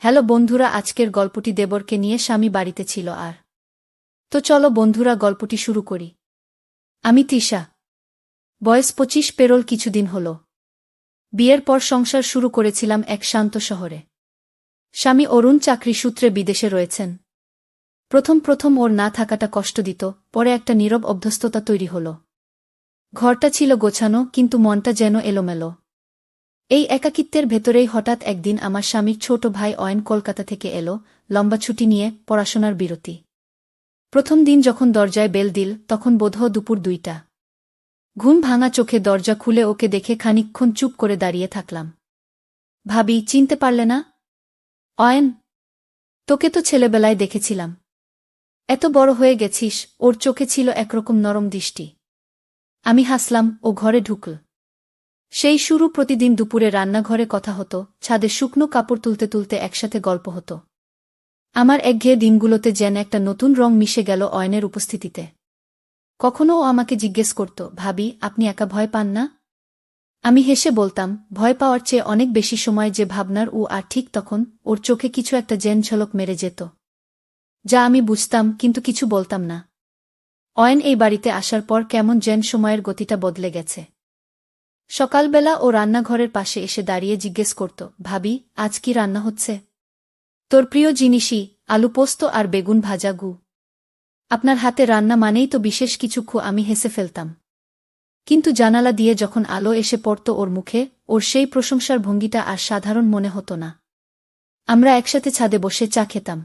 Hello বন্ধুরা, আজকের গল্পটি দেবরকে নিয়ে স্বামী বাড়িতে ছিল আর তো চলো বন্ধুরা গল্পটি শুরু করি। আমি তৃষা, বয়স 25 পেরোল কিছুদিন হল। বিয়ের পর সংসার শুরু করেছিলাম এক শান্ত শহরে। স্বামী অরুণ চাকরি সূত্রে বিদেশে রয়েছেন। প্রথম প্রথম ওর না থাকাটা কষ্ট দিত, পরে একটা নীরব অভ্যস্ততা তৈরি হল। ঘরটা ছিল গোছানো, কিন্তু মনটা যেন এলোমেলো। এই একাকিত্বের ভেতরেই হঠাৎ একদিন আমার স্বামীর ছোট ভাই অয়ন কলকাতা থেকে এলো, লম্বা ছুটি নিয়ে, পড়াশোনার বিরতি। প্রথম দিন যখন দরজায় বেল দিল, তখন বোধহয় দুপুর 2টা। ঘুম ভাঙা চোখে দরজা খুলে ওকে দেখে খানিকক্ষণ চুপ করে দাঁড়িয়ে থাকলাম। ভাবি, চিনতে পারলে না? অয়ন, তোকে তো ছেলেবেলায় দেখেছিলাম। এত বড় হয়ে গেছিস। ওর চোখে ছিল একরকম নরম দৃষ্টি। আমি হাসলাম, ও ঘরে ঢুকল। সেই শুরু। প্রতিদিন দুপুরে রান্নাঘরে কথা হতো, ছাদে শুকনো কাপড় তুলতে তুলতে একসাথে গল্প হতো। আমার একঘেয়ে দিনগুলোতে যেন একটা নতুন রং মিশে গেল অয়নের উপস্থিতিতে। কখনো ও আমাকে জিজ্ঞেস করত, ভাবি, আপনি একা ভয় পান না? আমি হেসে বলতাম, ভয় পাওয়ার চেয়ে অনেক বেশি সময় যে ভাবনার। আর ঠিক তখন ওর চোখে কিছু একটা ঝলক মেরে যেত, যা আমি বুঝতাম, কিন্তু কিছু বলতাম না। অয়ন এই বাড়িতে আসার পর কেমন যেন সময়ের গতিটা বদলে গেছে। সকালবেলা ও রান্নাঘরের পাশে এসে দাঁড়িয়ে জিজ্ঞেস করত, ভাবি, আজ কি রান্না হচ্ছে? তোর প্রিয় জিনিসই, আলু পোস্ত আর বেগুন ভাজা গু। আপনার হাতে রান্না মানেই তো বিশেষ কিছু। আমি হেসে ফেলতাম। কিন্তু জানালা দিয়ে যখন আলো এসে পড়ত ওর মুখে, ওর সেই প্রশংসার ভঙ্গিটা আর সাধারণ মনে হতো না। আমরা একসাথে ছাদে বসে চা খেতাম।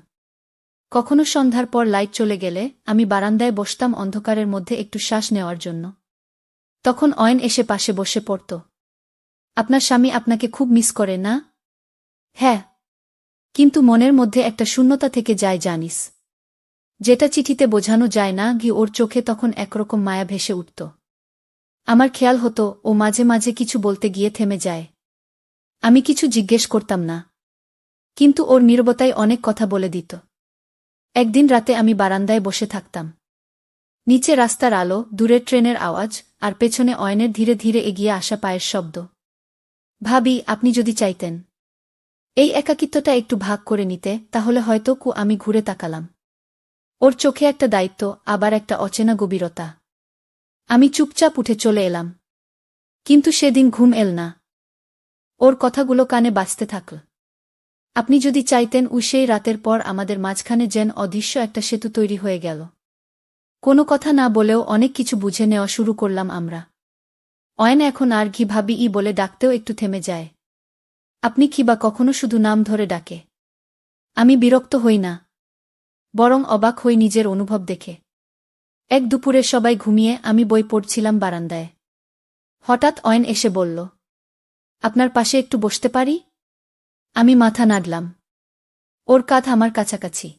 কখনো সন্ধ্যার পর লাইট চলে গেলে আমি বারান্দায় বসতাম অন্ধকারের মধ্যে একটু শ্বাস নেওয়ার জন্য। তখন অয়ন এসে পাশে বসে পড়ত। আপনার স্বামী আপনাকে খুব মিস করে না? হ্যাঁ, কিন্তু মনের মধ্যে একটা শূন্যতা থেকে যায়, জানিস, যেটা চিঠিতে বোঝানো যায় না। ওর চোখে তখন একরকম মায়া ভেসে উঠত। আমার খেয়াল হতো ও মাঝে মাঝে কিছু বলতে গিয়ে থেমে যায়। আমি কিছু জিজ্ঞেস করতাম না, কিন্তু ওর নীরবতায় অনেক কথা বলে দিত। একদিন রাতে আমি বারান্দায় বসে থাকতাম। নিচে রাস্তার আলো, দূরের ট্রেনের আওয়াজ, আর পেছনে অয়নের ধীরে ধীরে এগিয়ে আসা পায়ের শব্দ। ভাবি, আপনি যদি চাইতেন এই একাকিত্বটা একটু ভাগ করে নিতে, তাহলে হয়তো। আমি ঘুরে তাকালাম। ওর চোখে একটা দায়িত্ব, আবার একটা অচেনা গভীরতা। আমি চুপচাপ উঠে চলে এলাম। কিন্তু সেদিন ঘুম এল না। ওর কথাগুলো কানে বাজতে থাকল। আপনি যদি চাইতেন। সেই রাতের পর আমাদের মাঝখানে যেন অদৃশ্য একটা সেতু তৈরি হয়ে গেল। কোনো কথা না বলেও অনেক কিছু বুঝে নেওয়া শুরু করলাম আমরা। অয়ন এখন আর ভাবি বলে ডাকতেও একটু থেমে যায়। আপনি বা কখনো শুধু নাম ধরে ডাকে। আমি বিরক্ত হই না, বরং অবাক হই নিজের অনুভব দেখে। এক দুপুরে সবাই ঘুমিয়ে আমি বই পড়ছিলাম বারান্দায়। হঠাৎ অয়ন এসে বলল, আপনার পাশে একটু বসতে পারি? আমি মাথা নাড়লাম। ওর কাঁধ আমার কাছাকাছি।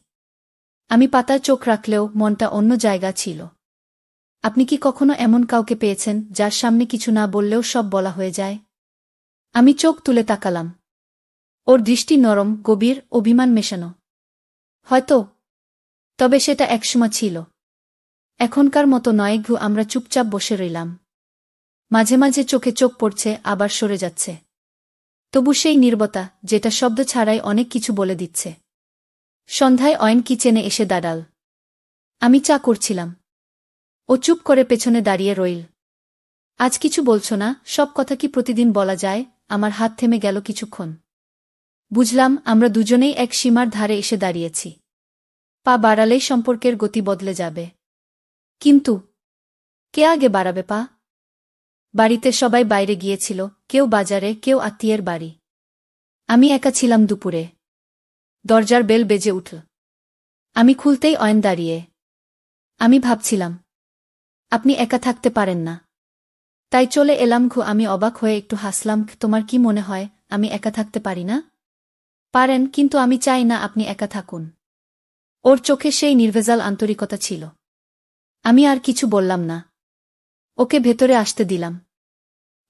আমি পাতায় চোখ রাখলেও মনটা অন্য জায়গা ছিল। আপনি কি কখনো এমন কাউকে পেয়েছেন, যার সামনে কিছু না বললেও সব বলা হয়ে যায়? আমি চোখ তুলে তাকালাম। ওর দৃষ্টি নরম, গভীর, অভিমান মেশানো। হয়তো, তবে সেটা একসময় ছিল। এখনকার মতো নয়। আমরা চুপচাপ বসে রইলাম। মাঝে মাঝে চোখে চোখ পড়ছে, আবার সরে যাচ্ছে। তবু সেই নীরবতা, যেটা শব্দ ছাড়াই অনেক কিছু বলে দিচ্ছে। সন্ধ্যায় অয়ন কিচেনে এসে দাঁড়াল। আমি চা করছিলাম। ও চুপ করে পেছনে দাঁড়িয়ে রইল। আজ কিছু বলছো না? সব কথা কি প্রতিদিন বলা যায়? আমার হাত থেমে গেল কিছুক্ষণ। বুঝলাম, আমরা দুজনেই এক সীমার ধারে এসে দাঁড়িয়েছি। পা বাড়ালেই সম্পর্কের গতি বদলে যাবে। কিন্তু কে আগে বাড়াবে পা? বাড়িতে সবাই বাইরে গিয়েছিল, কেউ বাজারে, কেউ আত্মীয়ের বাড়ি। আমি একা ছিলাম দুপুরে। দরজার বেল বেজে উঠল। আমি খুলতেই অয়ন দাঁড়িয়ে। আমি ভাবছিলাম, আপনি একা থাকতে পারেন না, তাই চলে এলাম। আমি অবাক হয়ে একটু হাসলাম। তোমার কি মনে হয় আমি একা থাকতে পারি না? পারেন, কিন্তু আমি চাই না আপনি একা থাকুন। ওর চোখে সেই নির্ভেজাল আন্তরিকতা ছিল। আমি আর কিছু বললাম না। ওকে ভেতরে আসতে দিলাম।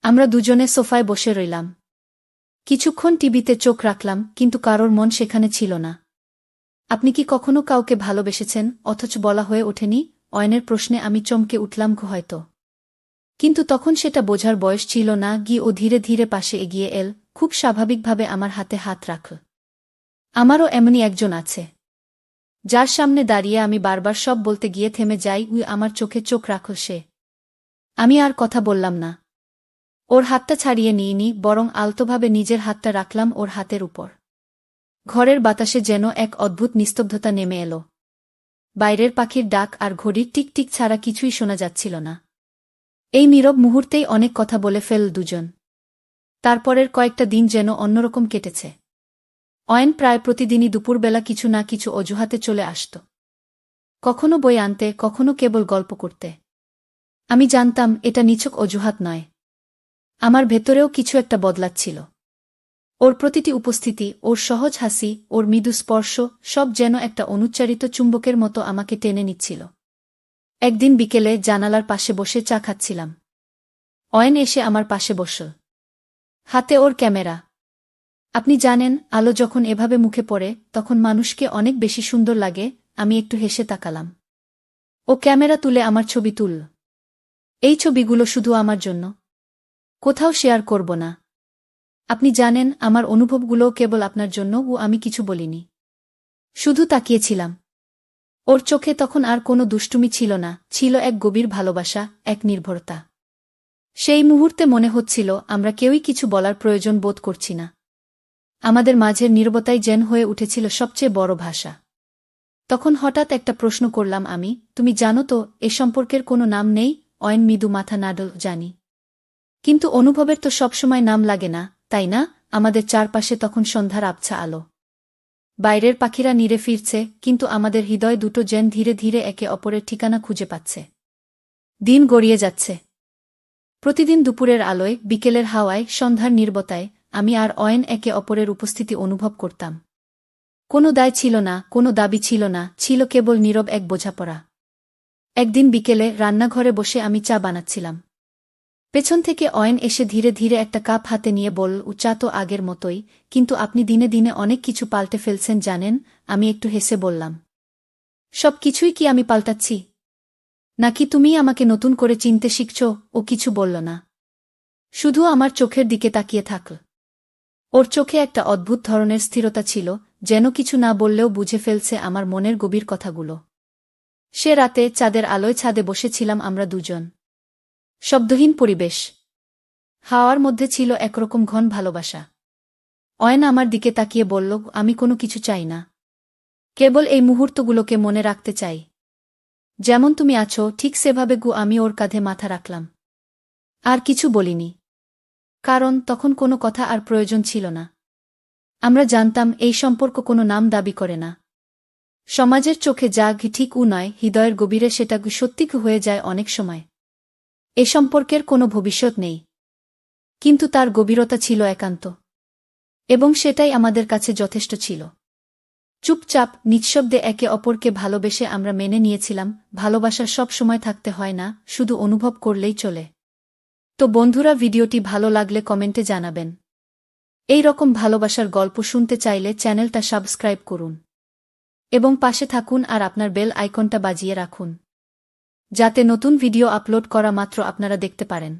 আমরা দুজনে সোফায় বসে রইলাম। কিছুক্ষণ টিভিতে চোখ রাখলাম, কিন্তু কারোর মন সেখানে ছিল না। আপনি কি কখনো কাউকে ভালোবেসেছেন, অথচ বলা হয়ে ওঠেনি? অয়নের প্রশ্নে আমি চমকে উঠলাম। হয়তো, কিন্তু তখন সেটা বোঝার বয়স ছিল না। ও ধীরে ধীরে পাশে এগিয়ে এল, খুব স্বাভাবিকভাবে আমার হাতে হাত রাখল। আমারও এমনই একজন আছে, যার সামনে দাঁড়িয়ে আমি বারবার সব বলতে গিয়ে থেমে যাই। আমার চোখে চোখ রাখল সে। আমি আর কথা বললাম না। ওর হাতটা ছাড়িয়ে নিইনি, বরং আলতোভাবে নিজের হাতটা রাখলাম ওর হাতের উপর। ঘরের বাতাসে যেন এক অদ্ভুত নিস্তব্ধতা নেমে এলো। বাইরের পাখির ডাক আর ঘড়ির টিকটিক ছাড়া কিছুই শোনা যাচ্ছিল না। এই নীরব মুহূর্তেই অনেক কথা বলে ফেল দুজন। তারপরের কয়েকটা দিন যেন অন্যরকম কেটেছে। অয়ন প্রায় প্রতিদিনই দুপুরবেলা কিছু না কিছু অজুহাতে চলে আসত। কখনো বই আনতে, কখনো কেবল গল্প করতে। আমি জানতাম এটা নিছক অজুহাত নয়। আমার ভেতরেও কিছু একটা বদলাচ্ছিল। ওর প্রতিটি উপস্থিতি, ওর সহজ হাসি, ওর মৃদু স্পর্শ, সব যেন একটা অনুচ্চারিত চুম্বকের মতো আমাকে টেনে নিচ্ছিল। একদিন বিকেলে জানালার পাশে বসে চা খাচ্ছিলাম। অয়ন এসে আমার পাশে বসল। হাতে ওর ক্যামেরা। আপনি জানেন, আলো যখন এভাবে মুখে পড়ে তখন মানুষকে অনেক বেশি সুন্দর লাগে। আমি একটু হেসে তাকালাম। ও ক্যামেরা তুলে আমার ছবি তুলল। এই ছবিগুলো শুধু আমার জন্য। কোথাও শেয়ার করব না। আপনি জানেন, আমার অনুভবগুলোও কেবল আপনার জন্য। আমি কিছু বলিনি, শুধু তাকিয়েছিলাম। ওর চোখে তখন আর কোনো দুষ্টুমি ছিল না, ছিল এক গভীর ভালোবাসা, এক নির্ভরতা। সেই মুহূর্তে মনে হচ্ছিল আমরা কেউই কিছু বলার প্রয়োজন বোধ করছি না। আমাদের মাঝের নীরবতাই যেন হয়ে উঠেছিল সবচেয়ে বড় ভাষা। তখন হঠাৎ একটা প্রশ্ন করলাম আমি, তুমি জানো তো এ সম্পর্কের কোনো নাম নেই? অয়ন মৃদু মাথা নাড়ল। জানি, কিন্তু অনুভবের তো সবসময় নাম লাগে না, তাই না? আমাদের চারপাশে তখন সন্ধ্যার আবছা আলো। বাইরের পাখিরা নীড়ে ফিরছে, কিন্তু আমাদের হৃদয় দুটো যেন ধীরে ধীরে একে অপরের ঠিকানা খুঁজে পাচ্ছে। দিন গড়িয়ে যাচ্ছে। প্রতিদিন দুপুরের আলোয়, বিকেলের হাওয়ায়, সন্ধ্যার নীরবতায় আমি আর অয়ন একে অপরের উপস্থিতি অনুভব করতাম। কোনো দায় ছিল না, কোনো দাবি ছিল না, ছিল কেবল নীরব এক বোঝাপড়া। একদিন বিকেলে রান্নাঘরে বসে আমি চা বানাচ্ছিলাম। পেছন থেকে অয়ন এসে ধীরে ধীরে একটা কাপ হাতে নিয়ে বলল, চা তো আগের মতোই, কিন্তু আপনি দিনে দিনে অনেক কিছু পাল্টে ফেলছেন জানেন। আমি একটু হেসে বললাম, সব কিছুই কি আমি পাল্টাচ্ছি? নাকি তুমিই আমাকে নতুন করে চিনতে শিখছ? ও কিছু বলল না, শুধু আমার চোখের দিকে তাকিয়ে থাকল। ওর চোখে একটা অদ্ভুত ধরনের স্থিরতা ছিল, যেন কিছু না বললেও বুঝে ফেলছে আমার মনের গভীর কথাগুলো। সে রাতে চাঁদের আলোয় ছাদে বসেছিলাম আমরা দুজন। শব্দহীন পরিবেশ। হাওয়ার মধ্যে ছিল একরকম ঘন ভালোবাসা। অয়ন আমার দিকে তাকিয়ে বলল, আমি কোনো কিছু চাই না, কেবল এই মুহূর্তগুলোকে মনে রাখতে চাই। যেমন তুমি আছো ঠিক সেভাবে। আমি ওর কাঁধে মাথা রাখলাম। আর কিছু বলিনি, কারণ তখন কোনো কথা আর প্রয়োজন ছিল না। আমরা জানতাম এই সম্পর্ক কোনো নাম দাবি করে না। সমাজের চোখে যা ঠিক নয়, হৃদয়ের গভীরে সেটা সত্যি হয়ে যায় অনেক সময়। এ সম্পর্কের কোনো ভবিষ্যৎ নেই, কিন্তু তার গভীরতা ছিল একান্ত, এবং সেটাই আমাদের কাছে যথেষ্ট ছিল। চুপচাপ নিঃশব্দে একে অপরকে ভালোবেসে আমরা মেনে নিয়েছিলাম, ভালোবাসা সব সময় থাকতে হয় না, শুধু অনুভব করলেই চলে। তো বন্ধুরা, ভিডিওটি ভালো লাগলে কমেন্টে জানাবেন। এই রকম ভালোবাসার গল্প শুনতে চাইলে চ্যানেলটা সাবস্ক্রাইব করুন এবং পাশে থাকুন আর আপনার বেল আইকনটা বাজিয়ে রাখুন, যাতে নতুন ভিডিও আপলোড করা মাত্র আপনারা দেখতে পারেন।